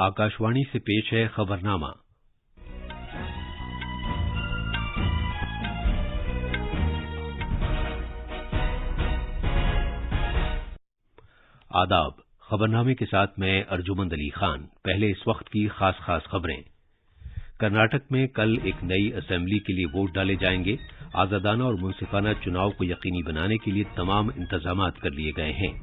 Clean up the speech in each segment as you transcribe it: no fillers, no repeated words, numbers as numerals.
आकाशवाणी से पेश है खबरनामा। आदाब। खबरनामे के साथ मैं अर्जुमंद अली खान। पहले इस वक्त की खास खबरें। कर्नाटक में कल एक नई असेंबली के लिए वोट डाले जाएंगे। आजादाना और मुंसिफाना चुनाव को यकीनी बनाने के लिए तमाम इंतजामात कर लिए गए हैं।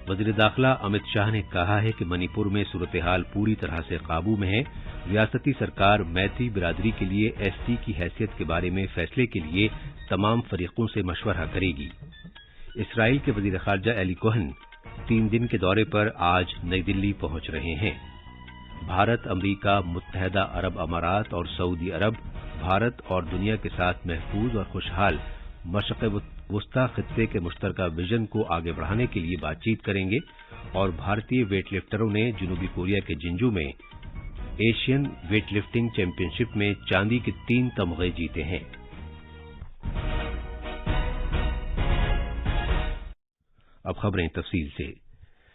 वजीर दाखिला अमित शाह ने कहा है कि मणिपुर में सूरत-ए-हाल पूरी तरह से काबू में है। रियासती सरकार मैती बिरादरी के लिए एसटी की हैसियत के बारे में फैसले के लिए तमाम फरीकों से मशवरा करेगी। इसराइल के वजीर खारजा एली कोहन 3 दिन के दौरे पर आज नई दिल्ली पहुंच रहे हैं। भारत, अमरीका, मुत्तहदा अरब अमारात और सऊदी अरब भारत और दुनिया के साथ महफूज और खुशहाल मशरक़ वस्ता खित्ते के मुश्तरका विजन को आगे बढ़ाने के लिए बातचीत करेंगे। और भारतीय वेटलिफ्टरों ने जनूबी कोरिया के जिंजू में एशियन वेटलिफ्टिंग चैंपियनशिप में चांदी के 3 तमगे जीते हैं। अब खबरें तफसील से।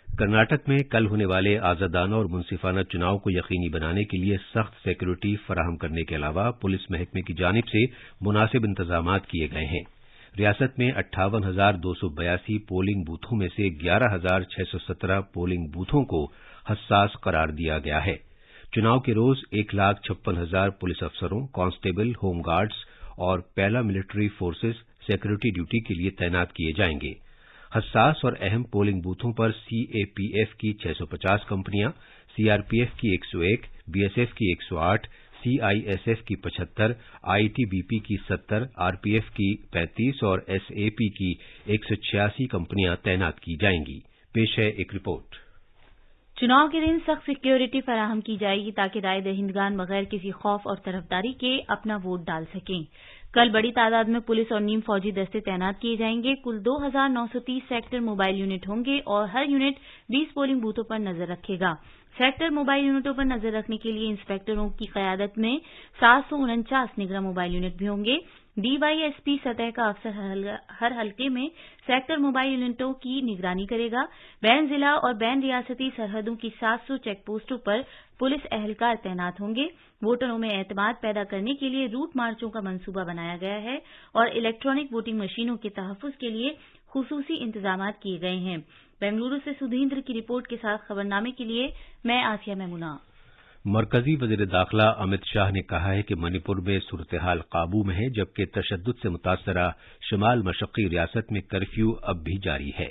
कर्नाटक में कल होने वाले आजादाना और मुंसिफाना चुनाव को यकीनी बनाने के लिए सख्त सिक्योरिटी फराहम करने के अलावा पुलिस महकमे की जानिब से मुनासिब इंतजामात किए गए हैं। रियासत में 58,282 पोलिंग बूथों में से 11,617 पोलिंग बूथों को हसास करार दिया गया है। चुनाव के रोज 1,56,000 पुलिस अफसरों, कांस्टेबल, होमगार्ड्स और para military forces security duty के लिए तैनात किए जाएंगे। हसास और अहम पोलिंग बूथों पर सीएपीएफ की 650 कंपनियां, सीआरपीएफ की 101, बीएसएफ की 108, सीआईएसएफ की 75, आईटीबीपी की 70, आरपीएफ की 35 और एसएपी की 186 कंपनियां तैनात की जाएंगी। पेश है एक रिपोर्ट। चुनाव के दिन सख्त सिक्योरिटी फराहम की जाएगी ताकि राय दहिंदगान बगैर किसी खौफ और तरफदारी के अपना वोट डाल सकें। कल बड़ी तादाद में पुलिस और नीम फौजी दस्ते तैनात किए जाएंगे। कुल 2,930 सेक्टर मोबाइल यूनिट होंगे और हर यूनिट 20 पोलिंग बूथों पर नजर रखेगा। सेक्टर मोबाइल यूनिटों पर नजर रखने के लिए इंस्पेक्टरों की क़यादत में 749 निगरान मोबाइल यूनिट भी होंगे। डीवाईएसपी सतह का अफसर हर हल्के में सेक्टर मोबाइल यूनिटों की निगरानी करेगा। बैन जिला और बैन रियासती सरहदों की 700 चेक पोस्टों पर पुलिस एहलकार तैनात होंगे। वोटरों में एतमाद पैदा करने के लिए रूट मार्चों का मंसूबा बनाया गया है और इलेक्ट्रॉनिक वोटिंग मशीनों के तहफ़्फ़ुज़ के लिए खुसूसी इंतजाम किए गए हैं। बेंगलुरु से सुधींद्र की रिपोर्ट के साथ खबरनामे के लिए मैं आसिया मैमुना। मरकजी वजीर दाखिला अमित शाह ने कहा है कि मणिपुर में सूरत-ए-हाल काबू में है, जबकि तशद्दुद से मुतासरा शुमाल मशरक़ी रियासत में कर्फ्यू अब भी जारी है।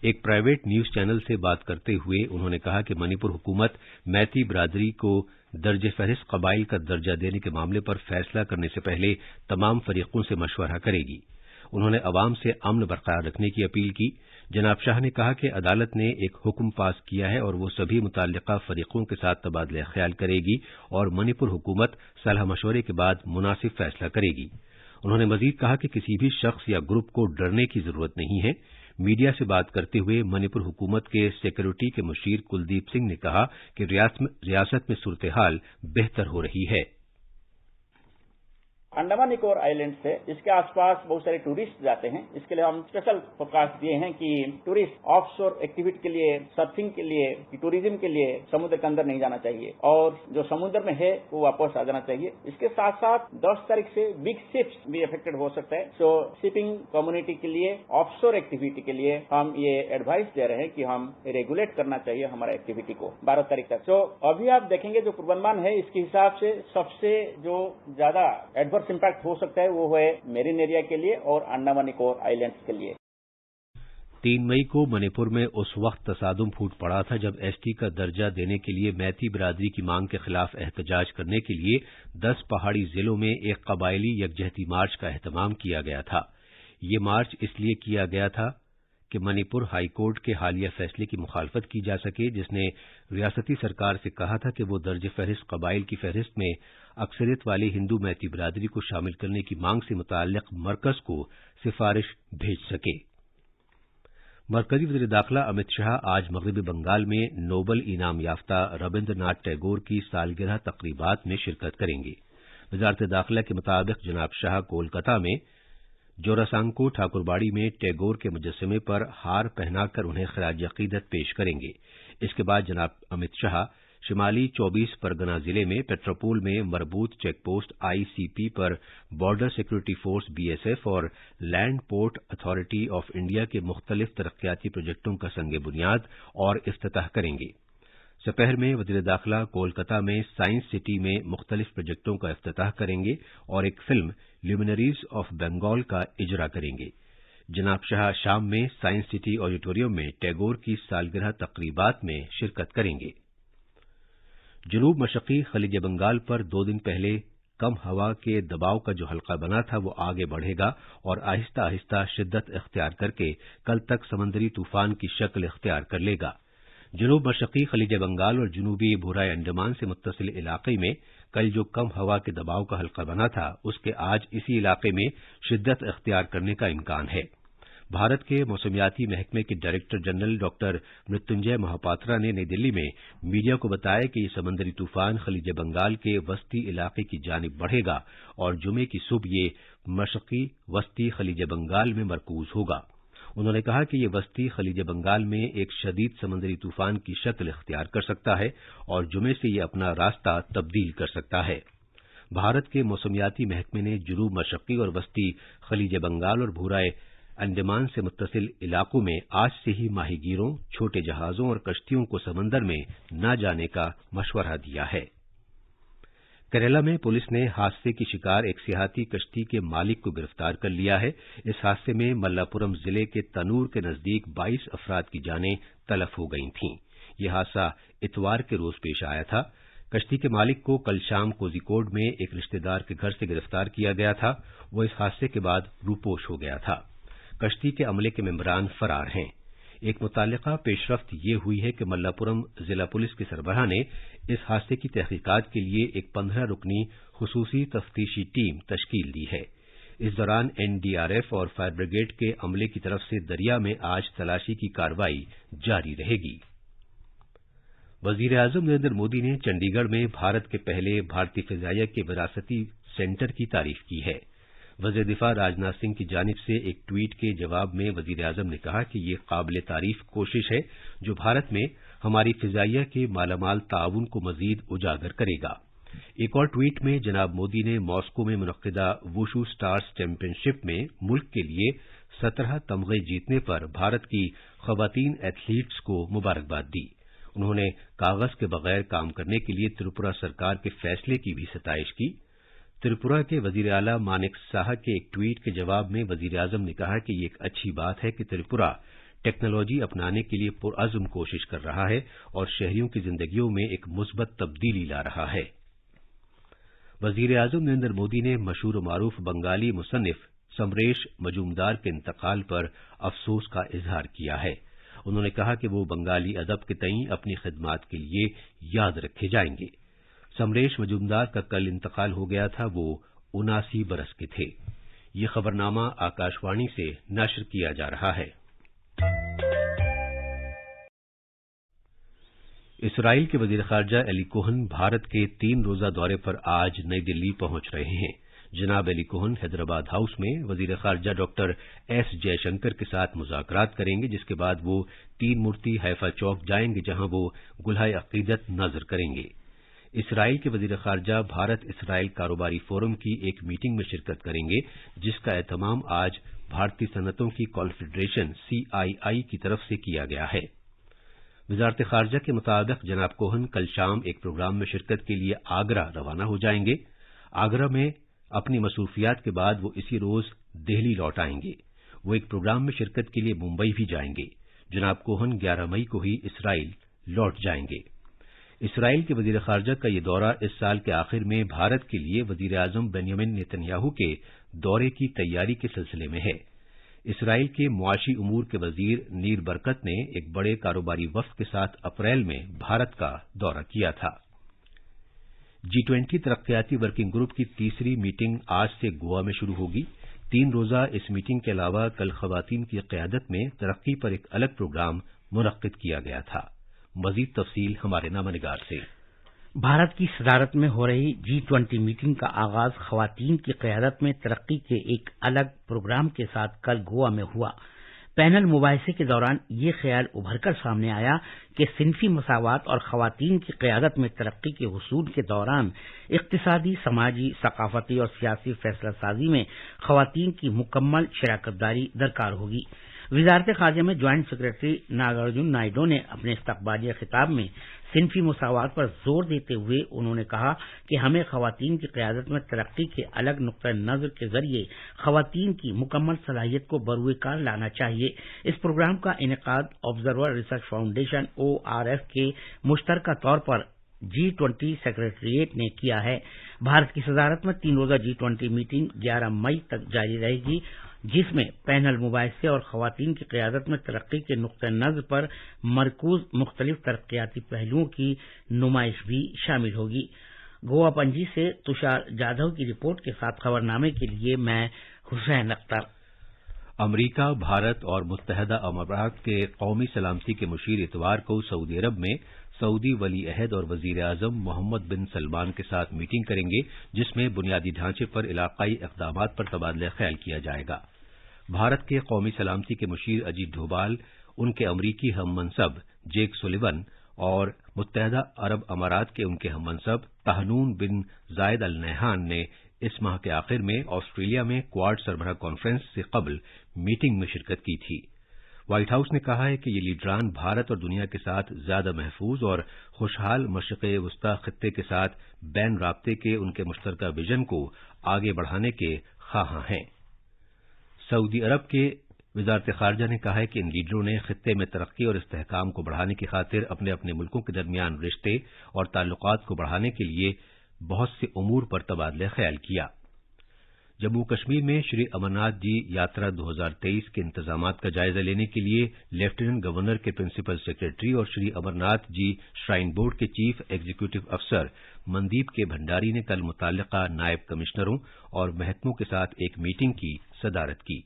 एक प्राइवेट न्यूज चैनल से बात करते हुए उन्होंने कहा कि मणिपुर हुकूमत मैती बिरादरी को दर्जे फहरिस्त कबाइल का दर्जा देने के मामले पर फैसला करने से पहले तमाम फरीकों से मशवरा करेगी। उन्होंने अवाम से अमन बरकरार रखने की अपील की। जनाब शाह ने कहा कि अदालत ने एक हुक्म पास किया है और वो सभी मुताल्लिका फरीकों के साथ तबादला ख्याल करेगी और मणिपुर हुकूमत सलाह मशवरे के बाद मुनासिब फैसला करेगी। उन्होंने मजीद कहा कि किसी भी शख्स या ग्रुप को डरने की जरूरत नहीं है। मीडिया से बात करते हुए मणिपुर हुकूमत के सिक्योरिटी के मुशीर कुलदीप सिंह ने कहा कि रियासत में सूरत-ए-हाल बेहतर हो रही है। अंडमान निकोबार आइलैंड से इसके आसपास बहुत सारे टूरिस्ट जाते हैं। इसके लिए हम स्पेशल फोरकास्ट दिए हैं कि टूरिस्ट ऑफशोर एक्टिविटी के लिए, सर्फिंग के लिए, टूरिज्म के लिए समुद्र के अंदर नहीं जाना चाहिए और जो समुद्र में है वो वापस आ जाना चाहिए। इसके साथ साथ 10 तारीख से बिग शिप्स भी अफेक्टेड हो सकता है। सो शिपिंग कम्युनिटी के लिए, ऑफशोर एक्टिविटी के लिए हम ये एडवाइस दे रहे हैं कि हम रेगुलेट करना चाहिए हमारा एक्टिविटी को 12 तारीख तक। सो अभी आप देखेंगे जो पूर्वानुमान है इसके हिसाब से सबसे जो ज्यादा एडवर्स इम्पैक्ट हो सकता है वो है मेरीन एरिया के लिए और अंडमान निकोबार आइलैंड्स के लिए। 3 मई को मणिपुर में उस वक्त तसादुम फूट पड़ा था जब एसटी का दर्जा देने के लिए मैती बिरादरी की मांग के खिलाफ एहतजाज करने के लिए 10 पहाड़ी जिलों में एक कबायली यकजहती मार्च का एहतमाम किया गया था। ये मार्च इसलिए किया गया था कि मणिपुर हाईकोर्ट के हालिया फैसले की मुखालफत की जा सके, जिसने रियासती सरकार से कहा था कि वो दर्ज फहरिस्त कबाइल की फहरिस्त में अक्सरियत वाली हिंदू मैती बिरादरी को शामिल करने की मांग से मुताल्लिक मरकज को सिफारिश भेज सके। मरकजी वज़ीर दाखिला अमित शाह आज मगरबी बंगाल में नोबल इनाम याफ्ता रविन्द्रनाथ टैगोर की सालगिरह तकरीबात में शिरकत करेंगे। वजारत दाखिला के मुताबिक जनाब शाह कोलकाता में जोरासांको ठाकुरबाड़ी में टैगोर के मुजस्समे पर हार पहनाकर उन्हें खिराज अकीदत पेश करेंगे। इसके बाद जनाब अमित शाह شمالی 24 परगना जिले में पेट्रापोल में मरबूत चेकपोस्ट आईसीपी पर बॉर्डर सिक्योरिटी फोर्स बीएसएफ और land port authority of India के मुख्तलिफ तरक्याती प्रोजेक्टों का संग बुनियाद और इफ्तिताह करेंगे। दोपहर में वज़ीर दाखिला कोलकाता में साइंस सिटी में मुख्तलिफ प्रोजेक्टों का इफ्तिताह करेंगे और एक फिल्म ल्यूमिनरीज ऑफ बंगाल का इजरा करेंगे। जनाब शाह शाम में साइंस सिटी ऑडिटोरियम में टैगोर की सालगिरह तकरीबात में शिरकत करेंगे। जनूब मशरक़ी खलीज बंगाल पर 2 दिन पहले कम हवा के दबाव का जो हल्का बना था वो आगे बढ़ेगा और आहिस्ता आहिस्ता शिद्दत इख्तियार करके कल तक समंदरी तूफान की शक्ल इख्तियार कर लेगा। जनूब मशरक़ी खलीज बंगाल और जनूबी बुराई अंडमान से मुत्तसिल इलाके में कल जो कम हवा के दबाव का हल्का बना था उसके आज इसी इलाके में शिद्दत इख्तियार करने का इम्कान है। भारत के मौसमियाती महकमे के director general doctor Mrityunjay Mohapatra ने नई दिल्ली में मीडिया को बताया कि ये समंदरी तूफान खलीज बंगाल के वस्ती इलाके की जानिब बढ़ेगा और जुमे की सुबह ये मशरक़ी वस्ती खलीज बंगाल में मरकूज होगा। उन्होंने कहा कि ये वस्ती खलीज बंगाल में एक शदीद समंदरी तूफान की शक्ल इख्तियार कर सकता है और जुमे से ये अपना रास्ता तब्दील कर सकता है। भारत के मौसमियाती महकमे ने जनूब मशरक़ी और वस्ती खलीज बंगाल और भूराए अंडमान से मुत्तसिल इलाकों में आज से ही माहीगीरों, छोटे जहाजों और कश्तियों को समंदर में न जाने का मशवरा दिया है। केरला में पुलिस ने हादसे की शिकार एक सियाहती कश्ती के मालिक को गिरफ्तार कर लिया है। इस हादसे में मल्लापुरम जिले के तनूर के नजदीक 22 अफराद की जानें तलफ हो गई थीं। यह हादसा इतवार के रोज पेश आया था। कश्ती के मालिक को कल शाम कोझिकोड में एक रिश्तेदार के घर से गिरफ्तार किया गया था। वो इस हादसे के बाद रूपोश हो गया था। कश्ती के अमले के मेंबरान फरार हैं। एक मुतालिका पेशरफ्त ये हुई है कि मल्लापुरम जिला पुलिस के सरबराह ने इस हादसे की तहकीकात के लिए एक 15 रुकनी खुसूसी तफ्तीशी टीम तश्कील दी है। इस दौरान एनडीआरएफ और फायर ब्रिगेड के अमले की तरफ से दरिया में आज तलाशी की कार्रवाई जारी रहेगी। वजीर आजम नरेंद्र मोदी ने चंडीगढ़ में भारत के पहले भारतीय फिजाइया के विरासती सेंटर की तारीफ की है। वज़ीर दिफा राजनाथ सिंह की जानिब से एक ट्वीट के जवाब में वज़ीर आज़म ने कहा कि ये काबिल तारीफ कोशिश है जो भारत में हमारी फिजाइया के मालामाल ताउन को मजीद उजागर करेगा। एक और ट्वीट में जनाब मोदी ने मॉस्को में मुनक्किदा वुशू स्टार्स चैंपियनशिप में मुल्क के लिए 17 तमगे जीतने पर भारत की खवातीन एथलीट्स को मुबारकबाद दी। उन्होंने कागज के बगैर काम करने के लिए त्रिपुरा सरकार के फैसले की भी सताइश की। त्रिपुरा के वजीर आला मानिक साहा के एक ट्वीट के जवाब में वजीर आजम ने कहा कि ये एक अच्छी बात है कि त्रिपुरा टेक्नोलॉजी अपनाने के लिए पुरअज़्म कोशिश कर रहा है और शहरियों की जिंदगियों में एक मुस्बत तब्दीली ला रहा है। वजीर आजम नरेंद्र मोदी ने मशहूर मारूफ बंगाली मुसन्निफ समरेश मजूमदार के इंतकाल पर अफसोस का इजहार किया है। उन्होंने कहा कि वो बंगाली अदब के तईं अपनी खिदमात के लिए याद रखे जाएंगे। समरेश मजूमदार का कल इंतकाल हो गया था। वो 79 बरस के थे। ये खबरनामा आकाशवाणी से नश्र किया जा रहा है। इसराइल के वजीर खारजा एली कोहन भारत के 3 रोजा दौरे पर आज नई दिल्ली पहुंच रहे हैं। जनाब एली कोहन हैदराबाद हाउस में वजीर खारजा डॉक्टर एस जयशंकर के साथ मुज़ाकरात करेंगे, जिसके बाद वो 3 मूर्ति हैफा चौक जाएंगे जहां वो गुल्हाए अकीदत नजर करेंगे। इसराइल के वजीर खारजा भारत इसराइल कारोबारी फोरम की एक मीटिंग में शिरकत करेंगे, जिसका एहतमाम आज भारतीय सनतों की कॉन्फेडरेशन CII की तरफ से किया गया है। वजारत खारजा के मुताबिक जनाब कोहन कल शाम एक प्रोग्राम में शिरकत के लिए आगरा रवाना हो जाएंगे। आगरा में अपनी मसरूफियात के बाद वो इसी रोज दिल्ली लौट आएंगे। वो एक प्रोग्राम में शिरकत के लिए मुंबई भी जाएंगे। जनाब कोहन 11 मई को ही इसराइल लौट जाएंगे। इसराइल के वजीर खारजा का यह दौरा इस साल के आखिर में भारत के लिए वजीर आजम बेंयामिन नेतन्याहू के दौरे की तैयारी के सिलसिले में है। इसराइल के मुआशी उमूर के वजीर नीर बरकत ने एक बड़े कारोबारी वफ्द के साथ अप्रैल में भारत का दौरा किया था। G20 तरक्याती वर्किंग ग्रुप की तीसरी मीटिंग आज से गोवा में शुरू होगी। 3 रोजा इस मीटिंग के अलावा कल खवातीन की क़यादत में तरक्की पर एक अलग प्रोग्राम मुनक्किद किया गया था। मजीद तफसील हमारे नामनिगार से। भारत की सदारत में हो रही G20 मीटिंग का आगाज खवातीन की क़यादत में तरक्की के एक अलग प्रोग्राम के साथ कल गोवा में हुआ। پینل مباحثے کے دوران یہ خیال ابھر کر سامنے آیا کہ صنفی مساوات اور خواتین کی قیادت میں ترقی کے حصول کے دوران اقتصادی، سماجی، ثقافتی اور سیاسی فیصلہ سازی میں خواتین کی مکمل شراکت داری درکار ہوگی۔ وزارت خارجہ میں جوائنٹ سیکرٹری ناگارجن نائیڈو نے اپنے استقبالیہ خطاب میں صنفی مساوات پر زور دیتے ہوئے انہوں نے کہا کہ ہمیں خواتین کی قیادت میں ترقی کے الگ نقطہ نظر کے ذریعے خواتین کی مکمل صلاحیت کو بروئے کار لانا چاہیے۔ اس پروگرام کا انعقاد آبزرور ریسرچ فاؤنڈیشن ORF کے مشترکہ طور پر G20 سیکریٹریٹ نے کیا ہے۔ بھارت کی صدارت میں 3 روزہ G20 میٹنگ 11 مئی تک جاری رہے گی، جس میں پینل مباحثے اور خواتین کی قیادت میں ترقی کے نقطہ نظر پر مرکوز مختلف ترقیاتی پہلوؤں کی نمائش بھی شامل ہوگی۔ گوا پنجی سے تشار جادھو کی رپورٹ کے ساتھ خبر نامے کے لیے میں حسین اختر۔ امریکہ، بھارت اور متحدہ امارات کے قومی سلامتی کے مشیر اتوار کو سعودی عرب میں سعودی ولی عہد اور وزیر اعظم محمد بن سلمان کے ساتھ میٹنگ کریں گے، جس میں بنیادی ڈھانچے پر علاقائی اقدامات پر تبادلہ خیال کیا جائے گا۔ بھارت کے قومی سلامتی کے مشیر اجیت ڈوبھال، ان کے امریکی ہم منصب جیک سولیون اور متحدہ عرب امارات کے ان کے ہم منصب طاہنون بن زائد ال نہیان نے اس ماہ کے آخر میں آسٹریلیا میں کوارڈ سربراہ کانفرنس سے قبل میٹنگ میں شرکت کی تھی۔ وائٹ ہاؤس نے کہا ہے کہ یہ لیڈران بھارت اور دنیا کے ساتھ زیادہ محفوظ اور خوشحال مشرق وسطی خطے کے ساتھ بین رابطے کے ان کے مشترکہ ویژن کو آگے بڑھانے کے خواہاں ہیں۔ سعودی عرب کے وزارت خارجہ نے کہا ہے کہ ان لیڈروں نے خطے میں ترقی اور استحکام کو بڑھانے کی خاطر اپنے اپنے ملکوں کے درمیان رشتے اور تعلقات کو بڑھانے کے لیے بہت سے امور پر تبادلہ خیال کیا۔ جموں کشمیر میں شری امرناتھ جی یاترا 2023 کے انتظامات کا جائزہ لینے کے لیے لیفٹیننٹ گورنر کے پرنسپل سیکرٹری اور شری امرناتھ جی شرائن بورڈ کے چیف ایگزیکٹو افسر مندیپ کے بھنڈاری نے کل متعلقہ نائب کمشنروں اور محکموں کے ساتھ ایک میٹنگ کی صدارت کی۔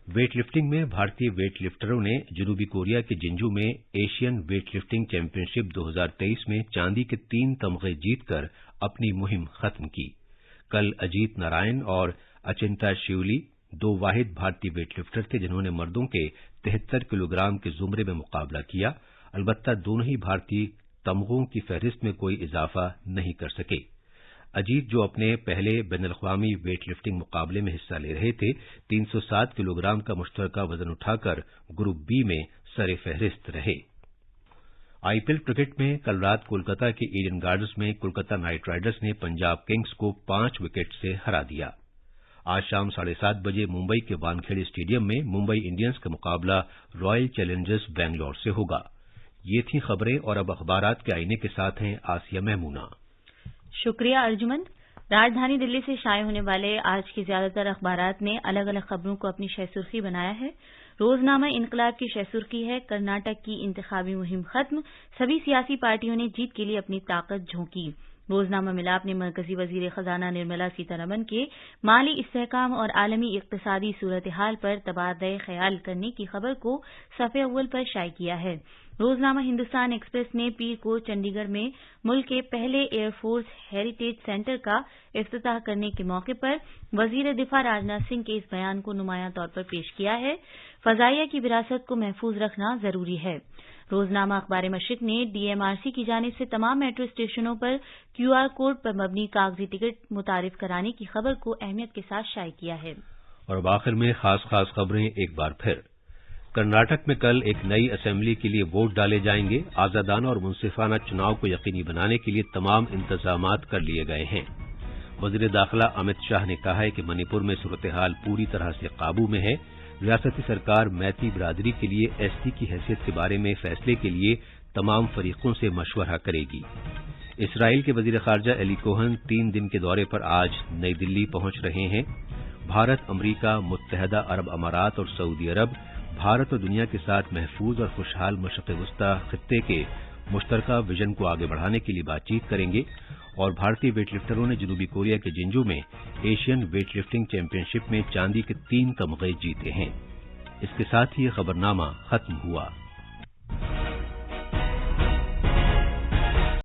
ویٹ لفٹنگ میں بھارتی ویٹ لفٹروں نے جنوبی کوریا کے جنجو میں ایشین ویٹ لفٹنگ چیمپئن شپ 2023 میں چاندی کے 3 تمغے جیت کر اپنی مہم ختم کی۔ کل اجیت نارائن اور اچنتا شیولی 2 واحد بھارتی ویٹ لفٹر تھے جنہوں نے مردوں کے 73 کلو گرام کے زمرے میں مقابلہ کیا، البتہ دونوں ہی بھارتی تمغوں کی فہرست میں کوئی اضافہ نہیں کر سکے۔ اجیت جو اپنے پہلے بین الاقوامی ویٹ لفٹنگ مقابلے میں حصہ لے رہے تھے 307 کلو گرام کا مشترکہ وزن اٹھا کر گروپ بی میں سر فہرست رہے۔ آئی پی ایل کرکٹ میں کل رات کولکتہ کے ایڈن گارڈنز میں کولکتہ نائٹ رائڈرز نے پنجاب کنگز کو 5 وکٹ سے ہرا دیا۔ آج شام 7:30 بجے ممبئی کے وانکھیڑے اسٹیڈیم میں ممبئی انڈینز کا مقابلہ رائل چیلنجرز بنگلور سے ہوگا۔ یہ تھیں خبریں اور اب اخبارات کے آئینے کے ساتھ ہیں آسیہ میمونہ۔ شکریہ ارجمند۔ راجدھانی دلی سے شائع ہونے والے آج کے زیادہ تر اخبارات نے الگ الگ خبروں کو اپنی شہ سرخی بنایا ہے۔ روزنامہ انقلاب کی شہ سرخی ہے کرناٹک کی انتخابی مہم ختم، سبھی سیاسی پارٹیوں نے جیت کے لیے اپنی طاقت جھونکی۔ روزنامہ ملاپ نے مرکزی وزیر خزانہ نرملا سیتارمن کے مالی استحکام اور عالمی اقتصادی صورتحال پر تبادلہ خیال کرنے کی خبر کو صفحے اول پر شائع کیا ہے۔ روزنامہ ہندوستان ایکسپریس نے پیر کو چنڈی گڑھ میں ملک کے پہلے ایئر فورس ہیریٹیج سینٹر کا افتتاح کرنے کے موقع پر وزیر دفاع راجناتھ سنگھ کے اس بیان کو نمایاں طور پر پیش کیا ہے۔ فضائیہ کی وراثت کو محفوظ رکھنا ضروری ہے۔ روزنامہ اخبار مشرق نے DMRC کی جانب سے تمام میٹرو اسٹیشنوں پر QR کوڈ پر مبنی کاغذی ٹکٹ متعارف کرانے کی خبر کو اہمیت کے ساتھ شائع کیا ہے۔ اور اب آخر میں خاص خبریں ایک بار پھر۔ کرناٹک میں کل ایک نئی اسمبلی کے لیے ووٹ ڈالے جائیں گے۔ آزادانہ اور منصفانہ چناؤ کو یقینی بنانے کے لیے تمام انتظامات کر لیے گئے ہیں۔ وزیر داخلہ امت شاہ نے کہا ہے کہ منی پور میں صورتحال پوری طرح سے قابو میں ہے۔ ریاستی سرکار میتی برادری کے لیے ST کی حیثیت کے بارے میں فیصلے کے لیے تمام فریقوں سے مشورہ کرے گی۔ اسرائیل کے وزیر خارجہ ایلی کوہن 3 دن کے دورے پر آج نئی دلی پہنچ رہے ہیں۔ بھارت، امریکہ، متحدہ عرب امارات اور سعودی عرب بھارت اور دنیا کے ساتھ محفوظ اور خوشحال مشرق وسطی خطے کے مشترکہ ویژن کو آگے بڑھانے کے لیے بات چیت کریں گے۔ اور بھارتی ویٹ لفٹروں نے جنوبی کوریا کے جنجو میں ایشین ویٹ لفٹنگ چیمپئن شپ میں چاندی کے 3 تمغے جیتے ہیں۔ اس کے ساتھ ہی یہ خبرنامہ ختم ہوا۔